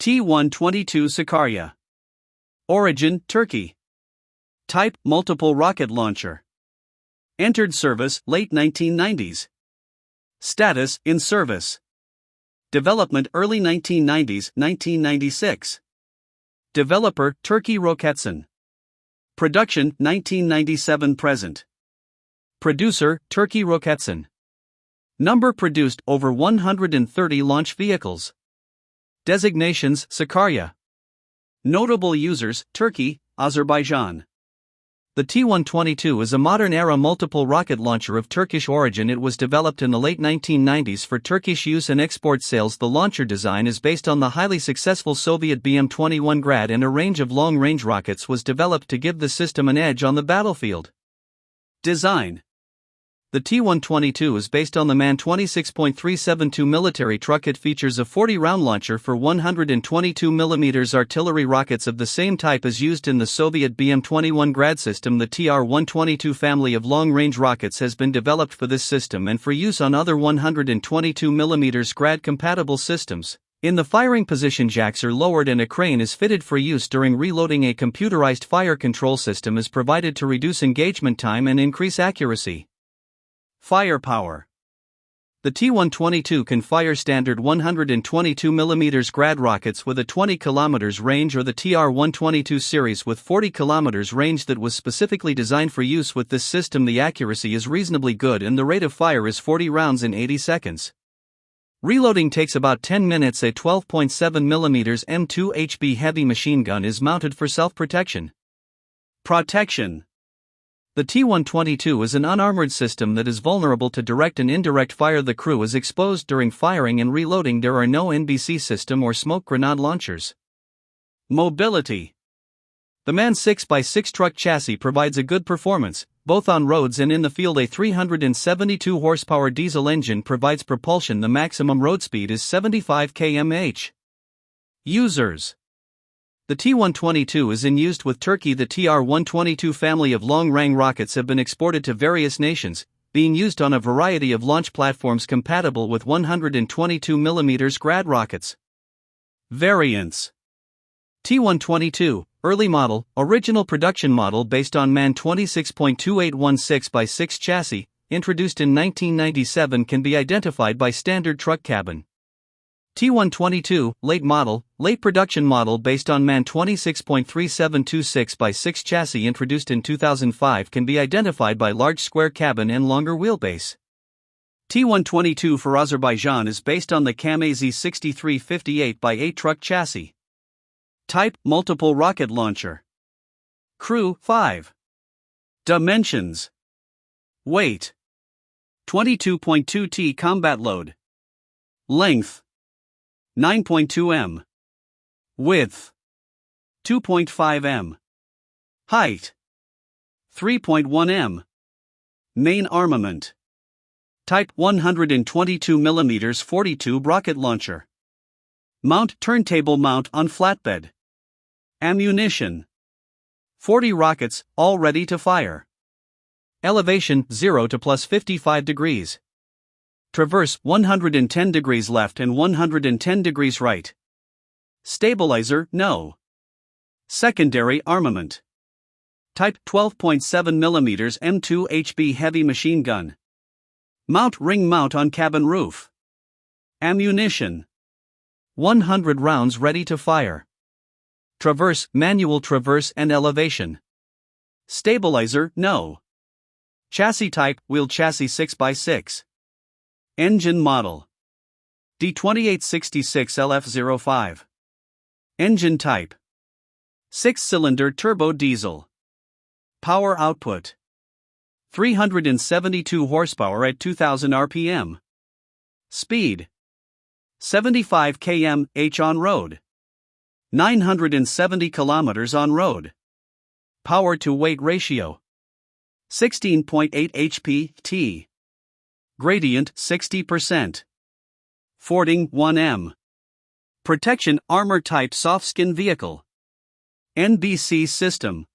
T-122 Sakarya. Origin, Turkey. Type, multiple rocket launcher. Entered service, late 1990s. Status, in service. Development, early 1990s, 1996. Developer, Turkey Roketsan. Production, 1997 present. Producer, Turkey Roketsan. Number produced, over 130 launch vehicles. Designations, Sakarya. Notable users, Turkey, Azerbaijan. The T-122 is a modern-era multiple rocket launcher of Turkish origin. It was developed in the late 1990s for Turkish use and export sales. The launcher design is based on the highly successful Soviet BM-21 Grad, and a range of long-range rockets was developed to give the system an edge on the battlefield. Design. The T-122 is based on the MAN 26.372 military truck. It features a 40-round launcher for 122mm artillery rockets of the same type as used in the Soviet BM-21 Grad system. The TR-122 family of long-range rockets has been developed for this system and for use on other 122mm Grad-compatible systems. In the firing position, jacks are lowered and a crane is fitted for use during reloading. A computerized fire control system is provided to reduce engagement time and increase accuracy. Firepower. The T-122 can fire standard 122mm Grad rockets with a 20 km range, or the TR-122 series with 40 km range that was specifically designed for use with this system. The accuracy is reasonably good and the rate of fire is 40 rounds in 80 seconds. Reloading takes about 10 minutes. A 12.7mm M2HB heavy machine gun is mounted for self-protection. Protection. The T-122 is an unarmored system that is vulnerable to direct and indirect fire. The crew is exposed during firing and reloading. There are no NBC system or smoke grenade launchers. Mobility. The MAN 6x6 truck chassis provides a good performance, both on roads and in the field. A 372 horsepower diesel engine provides propulsion. The maximum road speed is 75 km/h. Users. The T-122 is in use with Turkey. The TR-122 family of long-range rockets have been exported to various nations, being used on a variety of launch platforms compatible with 122mm Grad rockets. Variants. T-122, early model, original production model based on MAN 26.2816x6 chassis, introduced in 1997, can be identified by standard truck cabin. T-122, late model, late production model based on MAN 26.3726x6 chassis, introduced in 2005, can be identified by large square cabin and longer wheelbase. T-122 for Azerbaijan is based on the KAMAZ 6358x8 truck chassis. Type, multiple rocket launcher. Crew, 5. Dimensions. Weight, 22.2 t. Combat load. Length, 9.2 m. Width, 2.5 m. Height, 3.1 m. Main armament. Type, 122mm 42 rocket launcher. Mount, turntable mount on flatbed. Ammunition, 40 rockets, all ready to fire. Elevation, 0 to plus 55 degrees. Traverse, 110 degrees left and 110 degrees right. Stabilizer, no. Secondary armament. Type, 12.7mm M2HB heavy machine gun. Mount, ring mount on cabin roof. Ammunition, 100 rounds ready to fire. Traverse, manual traverse and elevation. Stabilizer, no. Chassis type, wheel chassis 6x6. Engine model, D2866LF05. Engine type, 6-cylinder turbo diesel. Power output, 372 horsepower at 2000 RPM. Speed, 75 km/h on road. 970 km on road. Power to weight ratio, 16.8 HP/T. Gradient, 60%. Fording, 1 m. Protection, armor type soft skin vehicle. NBC system.